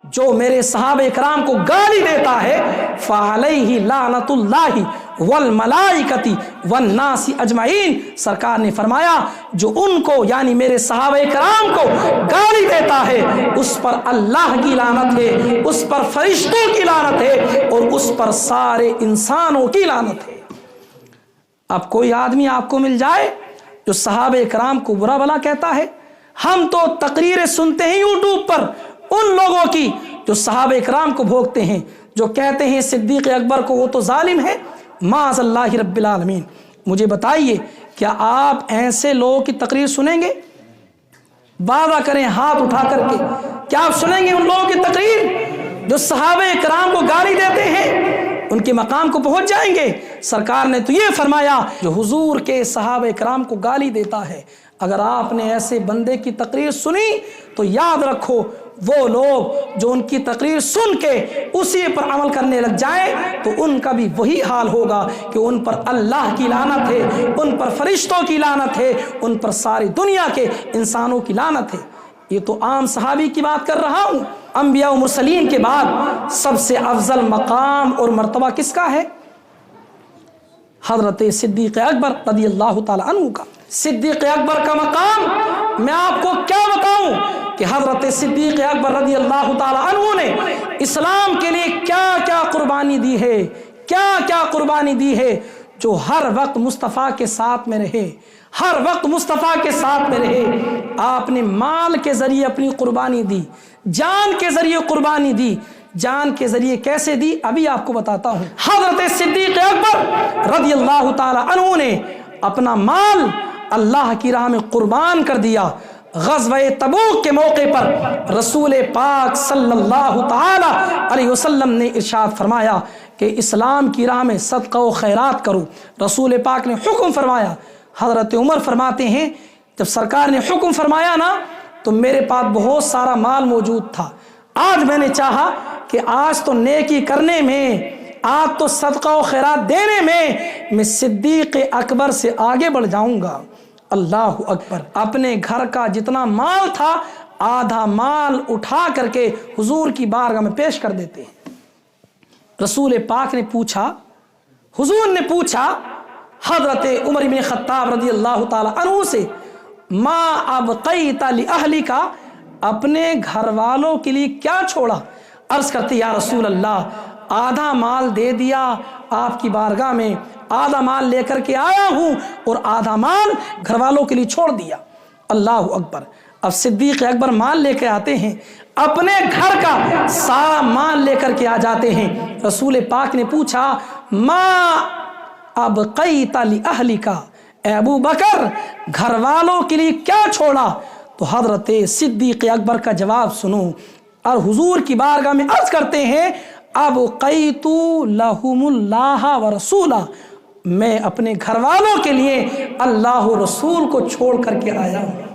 जो मेरे सहाबे कराम को गाली देता है फ़अलैहि लानतुल्लाहि वल मलाइकति वन नासी अजमाइन। सरकार ने फरमाया जो उनको यानी मेरे सहाबे कराम को गाली देता है उस पर अल्लाह की लानत है, उस पर फरिश्तों की लानत है और उस पर सारे इंसानों की लानत है। अब कोई आदमी आपको मिल जाए जो सहाबे कराम को बुरा भला कहता है, हम तो तकरीरें सुनते हैं यूट्यूब पर उन लोगों की जो सहाबे कराम को भोगते हैं, जो कहते हैं सिद्दीक़ अकबर को वो तो जालिम है, माज़ल्लाहि रब्बिल आलमीन। मुझे बताइए क्या आप ऐसे लोगों की तकरीर सुनेंगे? वादा करें हाथ उठा करके, क्या आप सुनेंगे उन लोगों की तकरीर जो सहाबे कराम को गाली देते हैं? उनके मकाम को पहुंच जाएंगे। सरकार ने तो ये फरमाया जो हुजूर के सहाबे कराम को गाली देता है, अगर आपने ऐसे बंदे की तकरीर सुनी तो याद रखो वो लोग जो उनकी तकरीर सुन के उसी पर अमल करने लग जाएं तो उनका भी वही हाल होगा कि उन पर अल्लाह की लानत है, उन पर फरिश्तों की लानत है, उन पर सारी दुनिया के इंसानों की लानत है। ये तो आम सहाबी की बात कर रहा हूँ। अंबिया और मुरसलीन के बाद सबसे अफजल मकाम और मर्तबा किसका है? हज़रत सिद्दीक़ अकबर रज़ियल्लाहु ताला अन्हु का। सिद्दीक़ अकबर का मकाम मैं आपको क्या बताऊं कि हज़रत सिद्दीक़ अकबर रज़ियल्लाहु ताला अन्हु ने इस्लाम के लिए क्या क्या कुर्बानी दी है, क्या क्या कुर्बानी दी है, जो हर वक्त मुस्तफ़ा के साथ में रहे, हर वक्त मुस्तफ़ा के साथ में रहे। आपने माल के ज़रिए अपनी कुर्बानी दी, जान के ज़रिए कुर्बानी दी। जान के ज़रिए कैसे दी अभी आपको बताता हूँ। हज़रत सिद्दीक़ अकबर रज़ियल्लाहु ताला अन्हु ने अपना माल अल्लाह की राह में कुर्बान कर दिया। ग़ज़वा तबूक के मौके पर रसूल पाक सल्लल्लाहु ताला अलैहि वसल्लम ने इरशाद फरमाया कि इस्लाम की राह में सदका व खैरात करो। रसूल पाक ने हुक्म फरमाया। हज़रत उमर फरमाते हैं जब सरकार ने हुक्म फरमाया ना तो मेरे पास बहुत सारा माल मौजूद था। आज मैंने चाहा कि आज तो नेकी करने में, आज तो सदका व खैरात देने में मैं सिद्दीक़ अकबर से आगे बढ़ जाऊंगा। अल्लाह अकबर। अपने घर का जितना माल था आधा माल उठा करके हुजूर की बारगाह में पेश कर देते हैं। रसूल पाक ने पूछा, हुजूर ने पूछा हज़रत उमर इब्न ख़त्ताब रज़ियल्लाहु ताला अन्हु से, मा अबक़ैता लि अहलिका, अपने घर वालों के लिए क्या छोड़ा? अर्ज़ करते या रसूल अल्लाह आधा माल दे दिया आपकी बारगाह में, आधा माल लेकर के आया हूँ और आधा माल घर वालों के लिए छोड़ दिया। अल्लाह अकबर। अब सिद्दीक़ अकबर माल लेकर आते हैं, अपने घर का सारा माल लेकर के आ जाते हैं। रसूल पाक ने पूछा मा अबक़ैता लि अहलिका, अबू बकर घर वालों के लिए क्या छोड़ा? तो हज़रत सिद्दीक़ अकबर का जवाब सुनो और हुजूर की बारगाह में अर्ज़ करते हैं अबक़ैतु लहुमुल्लाह व रसूला, मैं अपने घर वालों के लिए अल्लाह और रसूल को छोड़ करके आया हूँ।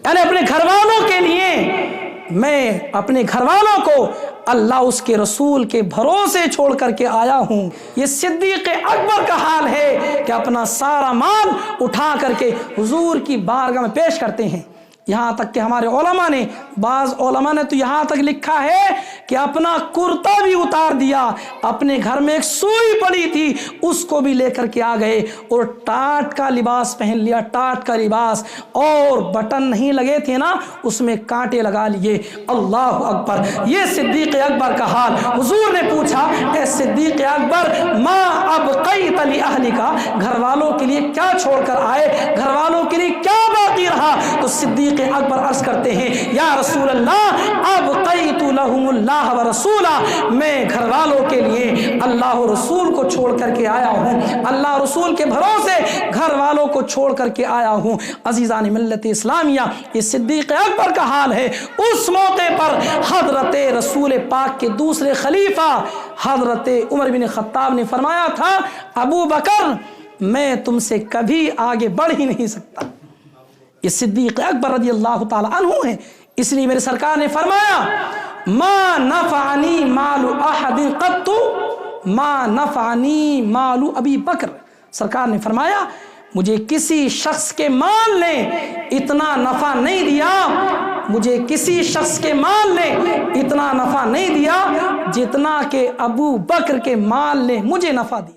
यानी अपने घर वालों के लिए मैं अपने घर वालों को अल्लाह उसके रसूल के भरोसे छोड़ करके आया हूँ। ये सिद्दीक़ अकबर का हाल है कि अपना सारा माल उठा करके हुजूर की बारगाह में पेश करते हैं। यहाँ तक कि हमारे उलमा ने, बाज़ उलमा ने तो यहाँ तक लिखा है कि अपना कुर्ता भी उतार दिया, अपने घर में एक सुई पड़ी थी उसको भी लेकर के आ गए और टाट का लिबास पहन लिया, टाट का लिबास, और बटन नहीं लगे थे ना उसमें कांटे लगा लिए। अल्लाह अकबर। ये सिद्दीक़ अकबर का हाल। हुजूर ने पूछा ए सिद्दीक़ अकबर मा अबक़ैता लि अहलिका, घर वालों के लिए क्या छोड़कर आए, घर वालों के लिए क्या बाकी रहा? तो सिद्दीक़ अकबर अर्ज करते हैं या रसूल अल्लाह अबक़ैतु लहुमुल्लाह व रसूला, मैं घर वालों के लिए अल्लाह और रसूल को छोड़ करके आया हूँ, अल्लाह रसूल के भरोसे घर वालों को छोड़ करके आया हूँ। अजीज़ान मिल्लत इस्लामिया, ये सिद्दीक़ अकबर का हाल है। उस मौके पर हज़रत रसूल पाक के दूसरे खलीफा हज़रत उमर बिन ख़त्ताब ने फरमाया था अबू बकर मैं तुमसे कभी आगे बढ़ ही नहीं सकता। ये सिद्दीक़ अकबर रज़ियल्लाहु ताला अन्हु है। इसलिए मेरे सरकार ने फरमाया मा नफ़अनी मालु अहदिन क़त्तु मा नफ़अनी मालु अबी बकर। सरकार ने फरमाया मुझे किसी शख्स के माल ने इतना नफ़ा नहीं दिया مجھے کسی شخص کے مال نے اتنا نفع نہیں دیا جتنا کہ ابو بکر کے مال نے مجھے نفع دیا۔